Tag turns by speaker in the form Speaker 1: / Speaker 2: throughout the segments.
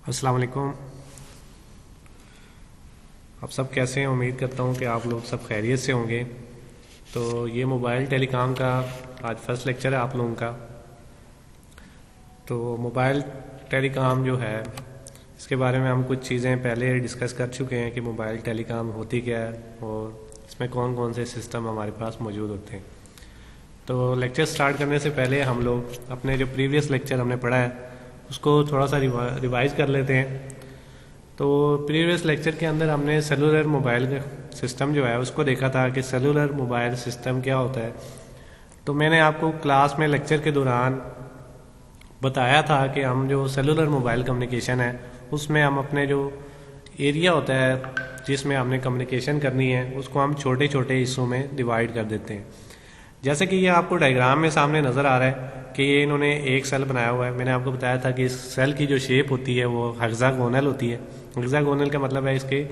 Speaker 1: अस्सलाम वालेकुम। आप सब कैसे हैं? उम्मीद करता हूं कि आप लोग सब खैरियत से होंगे। तो ये मोबाइल टेलीकॉम का आज फर्स्ट लेक्चर है आप लोगों का। तो मोबाइल टेलीकॉम जो है इसके बारे में हम कुछ चीज़ें पहले डिस्कस कर चुके हैं कि मोबाइल टेलीकॉम होती क्या है और इसमें कौन कौन से सिस्टम हमारे पास मौजूद होते हैं। तो लेक्चर स्टार्ट करने से पहले हम लोग अपने जो प्रीवियस लेक्चर हमने पढ़ा है उसको थोड़ा सा रिवाइज कर लेते हैं। तो प्रीवियस लेक्चर के अंदर हमने सेलुलर मोबाइल सिस्टम जो है उसको देखा था कि सेलुलर मोबाइल सिस्टम क्या होता है। तो मैंने आपको क्लास में लेक्चर के दौरान बताया था कि हम जो सेलुलर मोबाइल कम्युनिकेशन है उसमें हम अपने जो एरिया होता है जिसमें हमने कम्युनिकेशन करनी है उसको हम छोटे छोटे हिस्सों में डिवाइड कर देते हैं। जैसे कि ये आपको डायग्राम में सामने नज़र आ रहा है कि ये इन्होंने एक सेल बनाया हुआ है। मैंने आपको बताया था कि इस सेल की जो शेप होती है वो हेक्सागोनल होती है। हेक्सागोनल का मतलब है इसके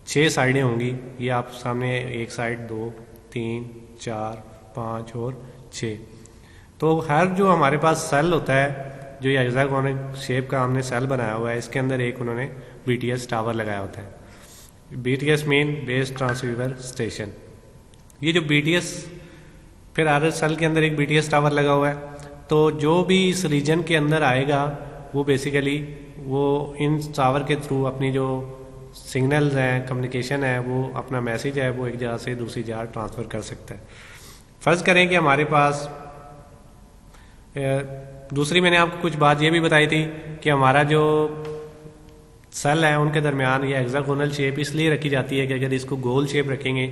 Speaker 1: 6 साइडें होंगी। ये आप सामने एक साइड 2 3 4 5 और 6। तो हर जो हमारे पास सेल होता है जो ये हेक्सागोनल शेप का हमने सेल बनाया हुआ है इसके अंदर एक उन्होंने BTS टावर लगाया होता है। BTS mean base transceiver station. ये जो BTS फिर हर सेल के अंदर एक BTS टावर लगा हुआ है। तो जो भी इस रीजन के अंदर आएगा वो बेसिकली वो इन टावर के थ्रू अपनी जो सिग्नल्स हैं कम्युनिकेशन है वो अपना मैसेज है वो एक जगह से दूसरी जगह ट्रांसफ़र कर सकता है। फ़र्ज़ करें कि हमारे पास दूसरी मैंने आपको कुछ बात ये भी बताई थी कि हमारा जो सेल है उनके दरमियान ये हेक्सागोनल शेप इसलिए रखी जाती है कि अगर इसको गोल शेप रखेंगे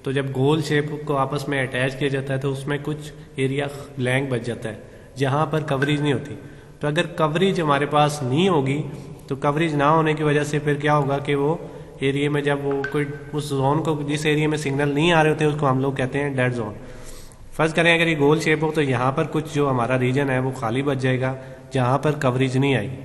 Speaker 1: तो जब गोल शेप को आपस में अटैच किया जाता है तो उसमें कुछ एरिया ब्लैंक बच जाता है जहाँ पर कवरेज नहीं होती। तो अगर कवरेज हमारे पास नहीं होगी तो कवरेज ना होने की वजह से फिर क्या होगा कि वो एरिया में जब वो कोई उस जोन को जिस एरिया में सिग्नल नहीं आ रहे होते उसको हम लोग कहते हैं डेड जोन। फर्ज करें अगर ये गोल शेप हो तो यहाँ पर कुछ जो हमारा रीजन है वो खाली बच जाएगा जहाँ पर कवरेज नहीं आएगी।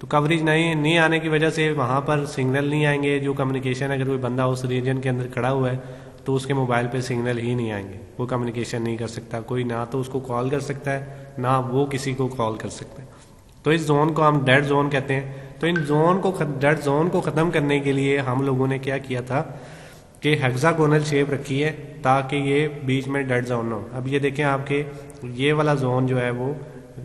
Speaker 1: तो कवरेज नहीं आने की वजह से वहाँ पर सिग्नल नहीं आएंगे। जो कम्युनिकेशन अगर कोई बंदा उस रीजन के अंदर खड़ा हुआ है तो उसके मोबाइल पे सिग्नल ही नहीं आएंगे। वो कम्युनिकेशन नहीं कर सकता, कोई ना तो उसको कॉल कर सकता है ना वो किसी को कॉल कर सकता है। तो इस जोन को हम डेड जोन कहते हैं। तो इन जोन को डेड जोन को ख़त्म करने के लिए हम लोगों ने क्या किया था कि हेक्सागोनल शेप रखी है ताकि ये बीच में डेड जोन ना हो। अब ये देखें आपके ये वाला जोन जो है वो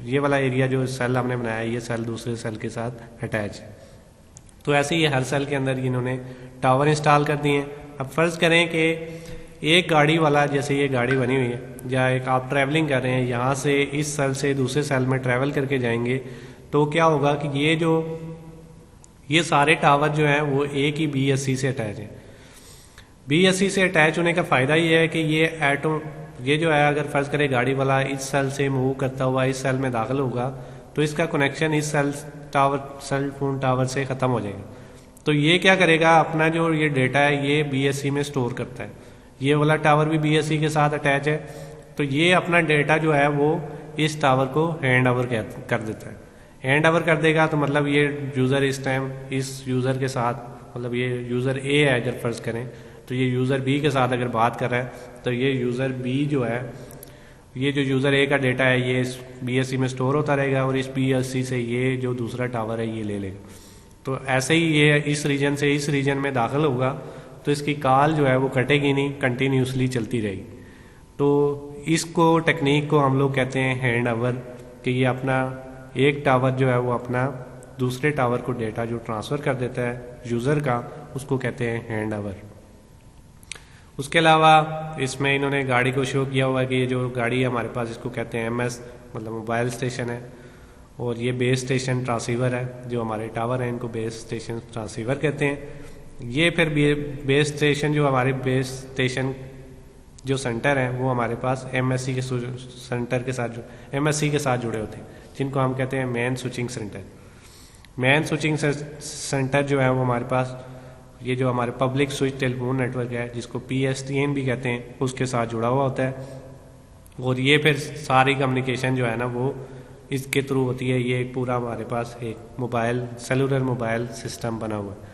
Speaker 1: ये वाला एरिया जो सेल हमने बनाया है ये सेल दूसरे सेल के साथ अटैच है। तो ऐसे ही हर सेल के अंदर इन्होंने टावर इंस्टॉल कर दिए हैं। अब फ़र्ज़ करें कि एक गाड़ी वाला जैसे ये गाड़ी बनी हुई है या एक आप ट्रैवलिंग कर रहे हैं यहाँ से इस सेल से दूसरे सेल में ट्रैवल करके जाएंगे तो क्या होगा कि ये सारे टावर जो हैं वो एक ही BSC से अटैच हैं। BSC से अटैच होने का फ़ायदा ये है कि ये जो है अगर फ़र्ज़ करें गाड़ी वाला इस सेल से मूव करता हुआ इस सेल में दाखिल होगा तो इसका कनेक्शन इस सेल फोन टावर से ख़त्म हो जाएगा। तो ये क्या करेगा अपना जो ये डेटा है ये BSC में स्टोर करता है। ये वाला टावर भी BSC के साथ अटैच है। तो ये अपना डेटा जो है वो इस टावर को हैंड ओवर कर देता है। हैंड ओवर कर देगा तो मतलब ये यूज़र इस टाइम इस यूज़र के साथ मतलब ये यूज़र A है अगर फ़र्ज़ करें तो ये यूज़र B के साथ अगर बात कर रहा है तो ये यूज़र B जो है ये जो यूज़र A का डेटा है ये BSC में स्टोर होता रहेगा और इस BSC से ये जो दूसरा टावर है ये ले लेगा। तो ऐसे ही ये इस रीजन से इस रीजन में दाखिल होगा तो इसकी कॉल जो है वो कटेगी नहीं, कंटिन्यूसली चलती रहेगी। तो इसको टेक्निक को हम लोग कहते हैं हैंड ओवर कि ये अपना एक टावर जो है वो अपना दूसरे टावर को डेटा जो ट्रांसफ़र कर देता है यूज़र का उसको कहते हैं हैंड ओवर। उसके अलावा इसमें इन्होंने गाड़ी को शो किया हुआ है कि ये जो गाड़ी है हमारे पास इसको कहते हैं MS मतलब मोबाइल स्टेशन है और ये बेस स्टेशन ट्रांसीवर है। जो हमारे टावर हैं इनको बेस स्टेशन ट्रांसीवर कहते हैं। ये फिर बेस स्टेशन जो हमारे बेस स्टेशन जो सेंटर हैं वो हमारे पास MSC के सेंटर के साथ MSC के साथ जुड़े होते हैं जिनको हम कहते हैं main switching centre. Main switching centre जो है वो हमारे पास ये जो हमारे पब्लिक स्विच टेलीफोन नेटवर्क है जिसको PSTN भी कहते हैं उसके साथ जुड़ा हुआ होता है। और ये फिर सारी कम्युनिकेशन जो है ना वो इसके थ्रू होती है। ये एक पूरा हमारे पास एक मोबाइल सेलुलर मोबाइल सिस्टम बना हुआ है।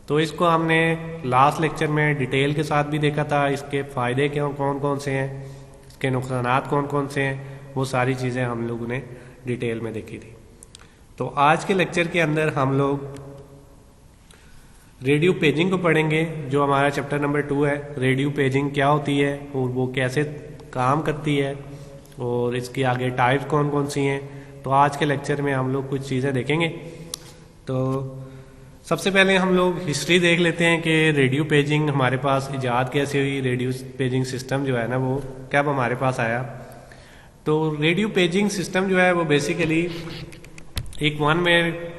Speaker 1: तो इसको हमने लास्ट लेक्चर में डिटेल के साथ भी देखा था। इसके फ़ायदे कौन कौन से हैं, इसके नुकसानात कौन कौन से हैं, वो सारी चीज़ें हम लोगों ने डिटेल में देखी थी। तो आज के लेक्चर के अंदर हम लोग रेडियो पेजिंग को पढ़ेंगे, जो हमारा चैप्टर नंबर 2 है। रेडियो पेजिंग क्या होती है और वो कैसे काम करती है और इसकी आगे टाइप्स कौन कौन सी हैं। तो आज के लेक्चर में हम लोग कुछ चीज़ें देखेंगे। तो सबसे पहले हम लोग हिस्ट्री देख लेते हैं कि रेडियो पेजिंग हमारे पास इजाद कैसे हुई, रेडियो पेजिंग सिस्टम जो है ना वो कब हमारे पास आया। तो रेडियो पेजिंग सिस्टम जो है वो बेसिकली एक वन वे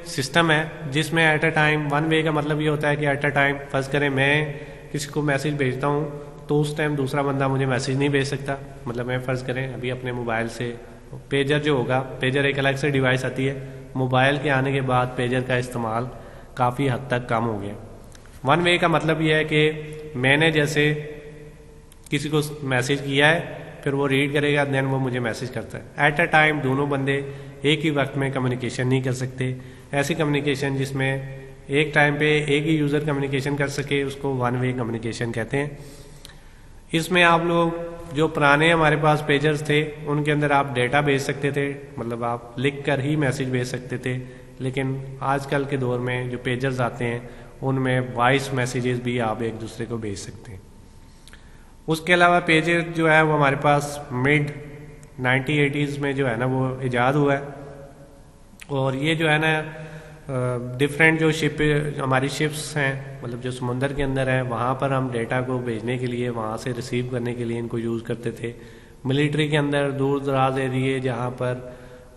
Speaker 1: सिस्टम है, जिसमें at a time, one way का मतलब ये होता है कि एट अ टाइम फर्ज करें मैं किसी को मैसेज भेजता हूँ तो उस टाइम दूसरा बंदा मुझे मैसेज नहीं भेज सकता। मतलब मैं फ़र्ज़ करें अभी अपने मोबाइल से, पेजर जो होगा, पेजर एक अलग से डिवाइस आती है, मोबाइल के आने के बाद पेजर का इस्तेमाल काफ़ी हद तक कम हो गया। वन वे का मतलब ये है कि मैंने जैसे किसी को मैसेज किया है, फिर वो रीड करेगा, देन वो मुझे मैसेज करता है। एट अ टाइम दोनों बंदे एक ही वक्त में कम्युनिकेशन नहीं कर सकते। ऐसी कम्युनिकेशन जिसमें एक टाइम पे एक ही यूज़र कम्युनिकेशन कर सके उसको वन वे कम्युनिकेशन कहते हैं। इसमें आप लोग जो पुराने हमारे पास पेजर्स थे उनके अंदर आप डेटा भेज सकते थे, मतलब आप लिख कर ही मैसेज भेज सकते थे। लेकिन आजकल के दौर में जो पेजर्स आते हैं उनमें वॉइस मैसेजेस भी आप एक दूसरे को भेज सकते हैं। उसके अलावा पेजर जो है वो हमारे पास मिड 1980s में जो है ना वो इजाद हुआ है। और ये जो है ना डिफरेंट जो हमारी शिप्स हैं, मतलब जो समुंदर के अंदर है, वहाँ पर हम डेटा को भेजने के लिए, वहाँ से रिसीव करने के लिए इनको यूज़ करते थे। मिलिट्री के अंदर दूर दराज एरिए जहाँ पर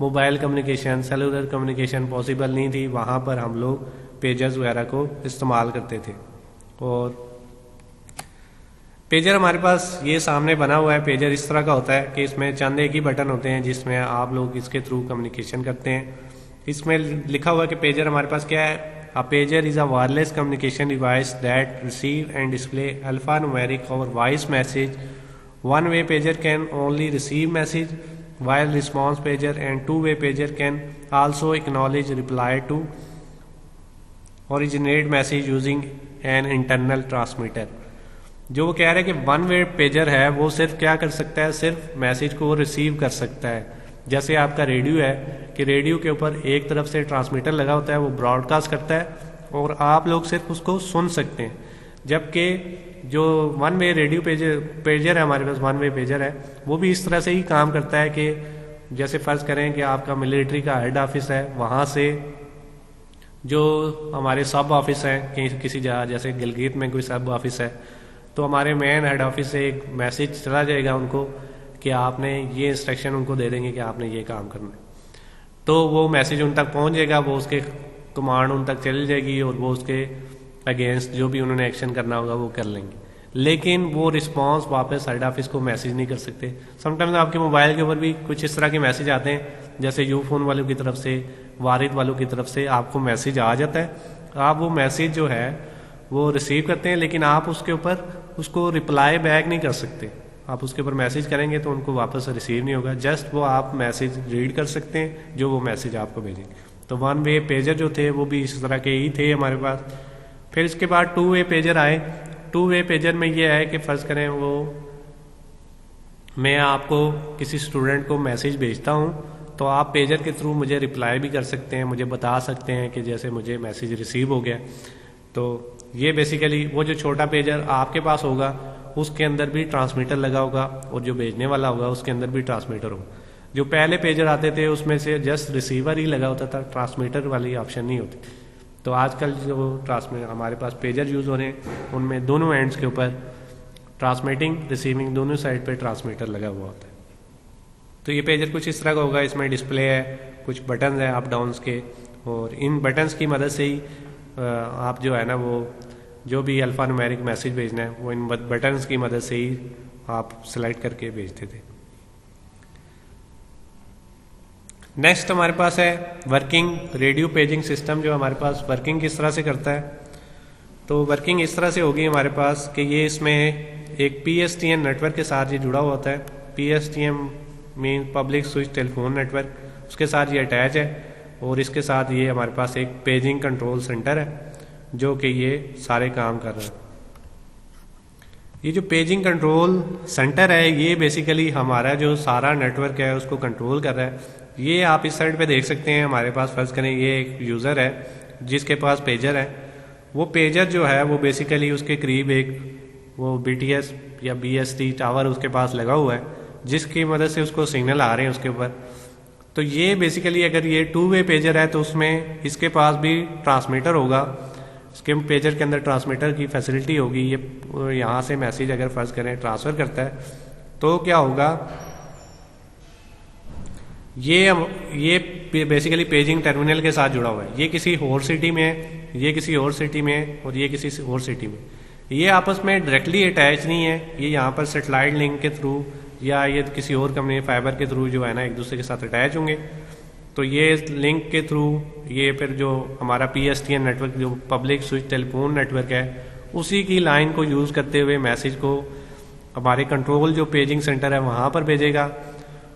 Speaker 1: mobile communication, cellular communication possible नहीं थी, वहाँ पर हम लोग पेजर्स वगैरह को इस्तेमाल करते थे। और पेजर हमारे पास ये सामने बना हुआ है। पेजर इस तरह का होता है कि इसमें चंद एक ही बटन होते हैं जिसमें आप लोग इसके थ्रू कम्युनिकेशन करते हैं। इसमें लिखा हुआ है कि पेजर हमारे पास क्या है। A pager is a wireless communication device that receive and display alpha numeric और voice message. One way pager can only receive message while response pager and two-way pager can also acknowledge reply to originate message using an internal transmitter। जो वो कह रहे हैं कि one way pager है वो सिर्फ क्या कर सकता है, सिर्फ मैसेज को रिसीव कर सकता है। जैसे आपका रेडियो है कि रेडियो के ऊपर एक तरफ से ट्रांसमीटर लगा होता है, वो ब्रॉडकास्ट करता है और आप लोग सिर्फ उसको सुन सकते हैं। जबकि जो वन वे रेडियो पेजर है हमारे पास, वन वे पेजर है, वो भी इस तरह से ही काम करता है कि जैसे फ़र्ज़ करें कि आपका मिलिट्री का हेड ऑफिस है, वहाँ से जो हमारे सब ऑफिस हैं किसी जगह, जैसे गिलगित में कोई सब ऑफिस है, तो हमारे मेन हेड ऑफिस से एक मैसेज चला जाएगा उनको कि आपने ये इंस्ट्रक्शन उनको दे देंगे कि आपने ये काम करना है। तो वो मैसेज उन तक पहुँच जाएगा, वो उसके कमांड उन तक चली जाएगी और वो उसके अगेंस्ट जो भी उन्होंने एक्शन करना होगा वो कर लेंगे। लेकिन वो रिस्पांस वापस हेड ऑफिस को मैसेज नहीं कर सकते। समटाइम्स आपके मोबाइल के ऊपर भी कुछ इस तरह के मैसेज आते हैं, जैसे यू फोन वालों की तरफ से, वारिद वालों की तरफ से आपको मैसेज आ जाता है। आप वो मैसेज जो है वो रिसीव करते हैं, लेकिन आप उसके ऊपर उसको रिप्लाई बैक नहीं कर सकते। आप उसके ऊपर मैसेज करेंगे तो उनको वापस रिसीव नहीं होगा, जस्ट वो आप मैसेज रीड कर सकते हैं जो वो मैसेज आपको भेजेंगे। तो वन वे पेजर जो थे वो भी इस तरह के ही थे हमारे पास। फिर इसके बाद टू वे पेजर आए। टू वे पेजर में ये है कि फ़र्ज़ करें वो मैं आपको किसी स्टूडेंट को मैसेज भेजता हूँ तो आप पेजर के थ्रू मुझे रिप्लाई भी कर सकते हैं, मुझे बता सकते हैं कि जैसे मुझे मैसेज रिसीव हो गया। तो ये बेसिकली वो जो छोटा पेजर आपके पास होगा उसके अंदर भी ट्रांसमीटर लगा होगा और जो भेजने वाला होगा उसके अंदर भी ट्रांसमीटर होगा। जो पहले पेजर आते थे उसमें से जस्ट रिसीवर ही लगा होता था, ट्रांसमीटर वाली ऑप्शन नहीं होती। तो आजकल जो ट्रांसमीटर हमारे पास पेजर यूज़ हो रहे हैं उनमें दोनों एंड्स के ऊपर ट्रांसमिटिंग रिसीविंग दोनों साइड पे ट्रांसमीटर लगा हुआ होता है। तो ये पेजर कुछ इस तरह का होगा। इसमें डिस्प्ले है, कुछ बटन है अप डाउन्स के, और इन बटन्स की मदद से ही आप जो है ना वो जो भी अल्फा न्यूमेरिक मैसेज भेजना है वो इन बटन्स की मदद से ही आप सेलेक्ट करके भेजते थे। नेक्स्ट हमारे पास है वर्किंग रेडियो पेजिंग सिस्टम। जो हमारे पास वर्किंग किस तरह से करता है, तो वर्किंग इस तरह से होगी हमारे पास कि ये इसमें एक PSTN नेटवर्क के साथ ये जुड़ा हुआ होता है। PSTN mean public switch telephone network, उसके साथ ये अटैच है और इसके साथ ये हमारे पास एक पेजिंग कंट्रोल सेंटर है जो कि ये सारे काम कर रहा है। ये जो पेजिंग कंट्रोल सेंटर है ये बेसिकली हमारा जो सारा नेटवर्क है उसको कंट्रोल कर रहा है। ये आप इस साइड पे देख सकते हैं, हमारे पास फर्ज करें ये एक यूज़र है जिसके पास पेजर है। वो पेजर जो है वो बेसिकली उसके करीब एक वो BTS या BST टावर उसके पास लगा हुआ है, जिसकी मदद से उसको सिग्नल आ रहे हैं उसके ऊपर। तो ये बेसिकली अगर ये 2 वे पेजर है तो उसमें इसके पास भी ट्रांसमीटर होगा, इसके पेजर के अंदर ट्रांसमीटर की फैसिलिटी होगी। ये यहाँ से मैसेज अगर फर्ज करें ट्रांसफ़र करता है तो क्या होगा, ये बेसिकली पेजिंग टर्मिनल के साथ जुड़ा हुआ है। ये किसी और सिटी में, ये किसी और सिटी में और ये किसी और सिटी में, ये आपस में डायरेक्टली अटैच नहीं है। ये यहाँ पर सेटेलाइट लिंक के थ्रू या ये किसी और कंपनी फाइबर के थ्रू जो है ना एक दूसरे के साथ अटैच होंगे। तो ये लिंक के थ्रू ये फिर जो हमारा PSTN नेटवर्क जो पब्लिक स्विच टेलीफोन नेटवर्क है उसी की लाइन को यूज़ करते हुए मैसेज को हमारे कंट्रोल जो पेजिंग सेंटर है वहाँ पर भेजेगा।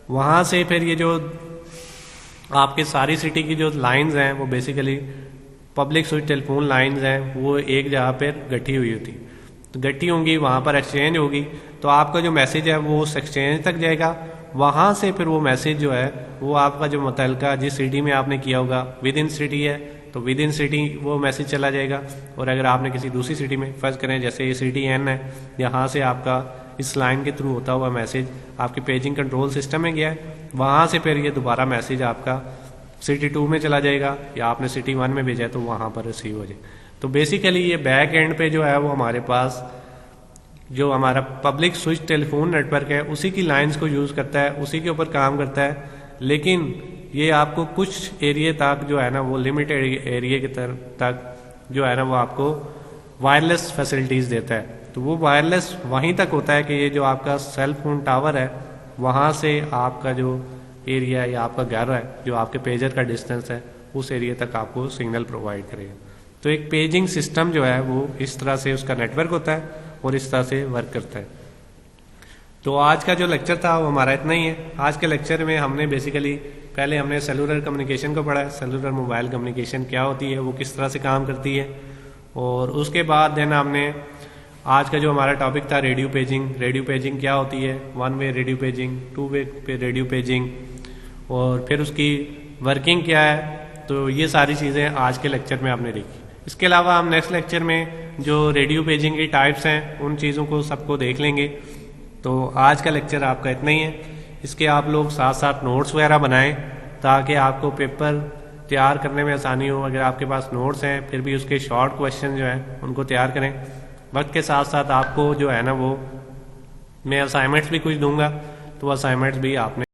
Speaker 1: वहाँ से फिर ये जो आपके सारी सिटी की जो लाइंस हैं वो basically public switch telephone lines हैं, वो एक जगह पर गठी हुई होती, तो गठी होंगी, वहाँ पर एक्सचेंज होगी। तो आपका जो मैसेज है वो उस एक्सचेंज तक जाएगा। वहाँ से फिर वो मैसेज जो है वो आपका जो मुतल्लिका जिस सिटी में आपने किया होगा, विद इन सिटी है तो विद इन सिटी वो मैसेज चला जाएगा। और अगर आपने किसी दूसरी सिटी में फर्ज करें जैसे ये सिटी N है, यहाँ से आपका इस लाइन के थ्रू होता हुआ मैसेज आपके पेजिंग कंट्रोल सिस्टम में गया है, वहाँ से फिर ये दोबारा मैसेज आपका सिटी 2 में चला जाएगा या आपने सिटी 1 में भेजा है तो वहाँ पर रिसीव हो जाए। तो बेसिकली ये बैक एंड पे जो है वो हमारे पास जो हमारा पब्लिक स्विच टेलीफोन नेटवर्क है उसी की लाइंस को यूज़ करता है, उसी के ऊपर काम करता है। लेकिन ये आपको कुछ एरिया तक जो है ना वो लिमिटेड एरिया के तक जो है ना वो आपको वायरलेस फैसिलिटीज़ देता है। तो वो वायरलेस वहीं तक होता है कि ये जो आपका सेल फोन टावर है वहाँ से आपका जो एरिया या आपका घर है जो आपके पेजर का डिस्टेंस है उस एरिया तक आपको सिग्नल प्रोवाइड करेगा। तो एक पेजिंग सिस्टम जो है वो इस तरह से उसका नेटवर्क होता है और इस तरह से वर्क करता है। तो आज का जो लेक्चर था वो हमारा इतना ही है। आज के लेक्चर में हमने बेसिकली पहले हमने सेलुलर कम्युनिकेशन को पढ़ा है, सेलुलर मोबाइल कम्युनिकेशन क्या होती है, वो किस तरह से काम करती है। और उसके बाद देन हमने आज का जो हमारा टॉपिक था रेडियो पेजिंग, रेडियो पेजिंग क्या होती है, 1 वे रेडियो पेजिंग, 2 वे पे रेडियो पेजिंग और फिर उसकी वर्किंग क्या है। तो ये सारी चीज़ें आज के लेक्चर में आपने देखी। इसके अलावा हम नेक्स्ट लेक्चर में जो रेडियो पेजिंग की टाइप्स हैं उन चीज़ों को सबको देख लेंगे। तो आज का लेक्चर आपका इतना ही है। इसके आप लोग साथ साथ नोट्स वगैरह बनाएं ताकि आपको पेपर तैयार करने में आसानी हो। अगर आपके पास नोट्स हैं फिर भी उसके शॉर्ट क्वेश्चन जो हैं उनको तैयार करें। वक्त के साथ साथ आपको जो है ना वो मैं असाइनमेंट्स भी कुछ दूंगा, तो असाइनमेंट्स भी आपने